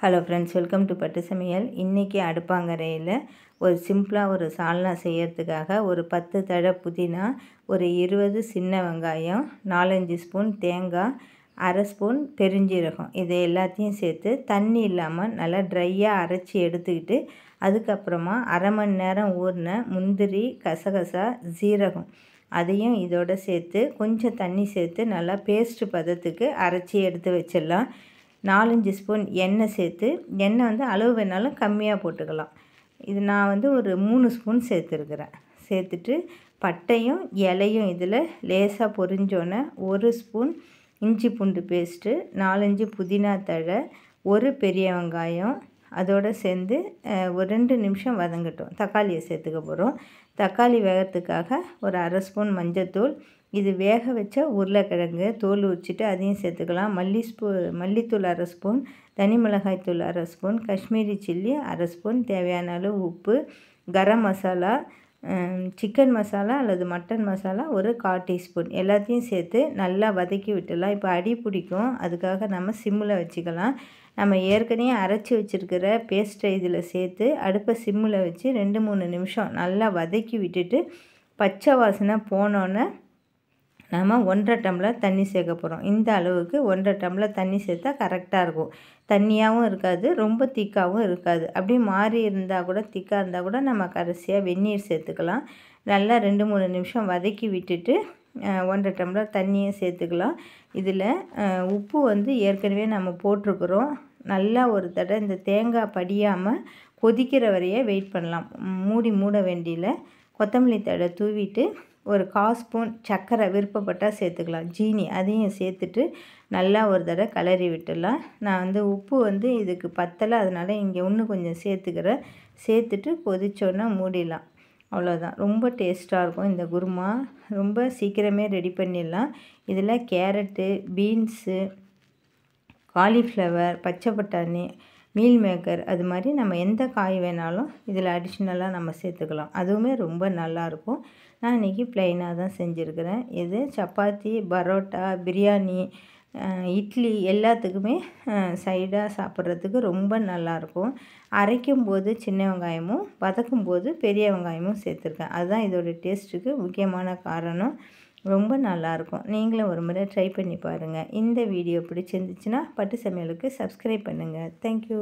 Hello friends, welcome to பட்டு சமையல். இன்றைக்கி அடுப்பாங்கரையில் ஒரு சிம்பிளாக ஒரு சால்னா செய்யறதுக்காக ஒரு 10 தழை புதினா, ஒரு 20 சின்ன வெங்காயம், 4-5 ஸ்பூன் தேங்காய், அரை ஸ்பூன் பெருஞ்சீரகம், இது எல்லாத்தையும் சேர்த்து தண்ணி இல்லாமல் நல்லா ட்ரையாக அரைச்சி எடுத்துக்கிட்டு, அதுக்கப்புறமா அரை மணி நேரம் ஊறின முந்திரி, கசகசா, ஜீரகம் அதையும் இதோடு சேர்த்து கொஞ்சம் தண்ணி சேர்த்து நல்லா பேஸ்ட்டு பதத்துக்கு அரைச்சி எடுத்து வச்சிடலாம். 4-5 ஸ்பூன் எண்ணெய் சேர்த்து, எண்ணெய் வந்து அளவு வேணாலும் கம்மியாக போட்டுக்கலாம். இது நான் ஒரு 3 ஸ்பூன் சேர்த்துருக்குறேன். சேர்த்துட்டு பட்டையும் இலையும் இதில் லேசாக பொரிஞ்சோன்னே 1 ஸ்பூன் இஞ்சி பூண்டு பேஸ்ட்டு, 4-5 புதினா தழை, ஒரு பெரிய வெங்காயம் அதோடு சேர்ந்து ஒரு 2 நிமிஷம் வதங்கட்டும். தக்காளியை சேர்த்துக்க போகிறோம். தக்காளி வேகிறதுக்காக ஒரு அரை ஸ்பூன் மஞ்சத்தூள், இது வேக வச்ச உருளைக்கிழங்கு தோல் உரிச்சிட்டு அதையும் சேர்த்துக்கலாம். மல்லித்தூள் அரை ஸ்பூன், தனி மிளகாய் தூள் அரை ஸ்பூன், காஷ்மீரி சில்லி அரை ஸ்பூன், தேவையான அளவு உப்பு, கரம் மசாலா, சிக்கன் மசாலா அல்லது மட்டன் மசாலா ஒரு 1/4 டீஸ்பூன் எல்லாத்தையும் சேர்த்து நல்லா வதக்கி விட்டுடலாம். இப்போ அடி பிடிக்கும், அதுக்காக நம்ம சிம்மில் வச்சுக்கலாம். நம்ம ஏற்கனவே அரைச்சி வச்சுருக்கிற பேஸ்ட்டை இதில் சேர்த்து அடுப்பை சிம்மில் வச்சு 2-3 நிமிஷம் நல்லா வதக்கி விட்டுட்டு, பச்சை வாசனை போனோன்னே நம்ம 1.5 டம்ளர் தண்ணி சேர்க்க போகிறோம். இந்த அளவுக்கு 1.5 டம்ளர் தண்ணி சேர்த்தா கரெக்டாக இருக்கும். தண்ணியாகவும் இருக்காது, ரொம்ப திக்காகவும் இருக்காது. அப்படியே மாறி இருந்தால் கூட, திக்காக இருந்தால் கூட நம்ம கடைசியாக வெந்நீர் சேர்த்துக்கலாம். நல்லா 2-3 நிமிஷம் வதக்கி விட்டுட்டு 1.5 டம்ளர் தண்ணியை சேர்த்துக்கலாம். இதில் உப்பு ஏற்கனவே நம்ம போட்டிருக்கிறோம். நல்லா ஒரு தடவை இந்த தேங்காய் படியாமல் கொதிக்கிற வரைய வெயிட் பண்ணலாம். மூட வேண்டியில் கொத்தமல்லி தழை தூவிட்டு ஒரு 1/4 ஸ்பூன் சர்க்கரை விருப்பப்பட்டால் சேர்த்துக்கலாம். ஜீனி அதையும் சேர்த்துட்டு நல்லா ஒரு தடவை கிளறி விட்டுடலாம். நான் உப்பு இதுக்கு பத்தலை, அதனால் இங்கே இன்னும் கொஞ்சம் சேர்த்துக்கிறேன். சேர்த்துட்டு கொதிச்சோன்னா மூடிடலாம். அவ்வளோதான். ரொம்ப டேஸ்ட்டாக இருக்கும் இந்த குருமா. ரொம்ப சீக்கிரமே ரெடி பண்ணிடலாம். இதில் கேரட்டு, பீன்ஸு, காலிஃப்ளவர், பச்சை பட்டாணி, மீல் மேக்கர், அது மாதிரி நம்ம எந்த காய் வேணாலும் இதில் அடிஷ்னலாக நம்ம சேர்த்துக்கலாம். அதுவுமே ரொம்ப நல்லாயிருக்கும். நான் இன்றைக்கி ப்ளைனாக தான் செஞ்சுருக்கிறேன். இது சப்பாத்தி, பரோட்டா, பிரியாணி, இட்லி எல்லாத்துக்குமே சைடாக சாப்பிட்றதுக்கு ரொம்ப நல்லாயிருக்கும். அரைக்கும்போது சின்ன வெங்காயமும் வதக்கும்போது பெரிய வெங்காயமும் சேர்த்துருக்கேன். அதுதான் இதோடய டேஸ்ட்டுக்கு முக்கியமான காரணம். ரொம்ப நல்லாயிருக்கும். நீங்களும் ஒரு முறை ட்ரை பண்ணி பாருங்கள். இந்த வீடியோ பிடிச்சிருந்துச்சுன்னா பட்டு சமையலுக்கு சப்ஸ்கிரைப் பண்ணுங்கள். தேங்க்யூ.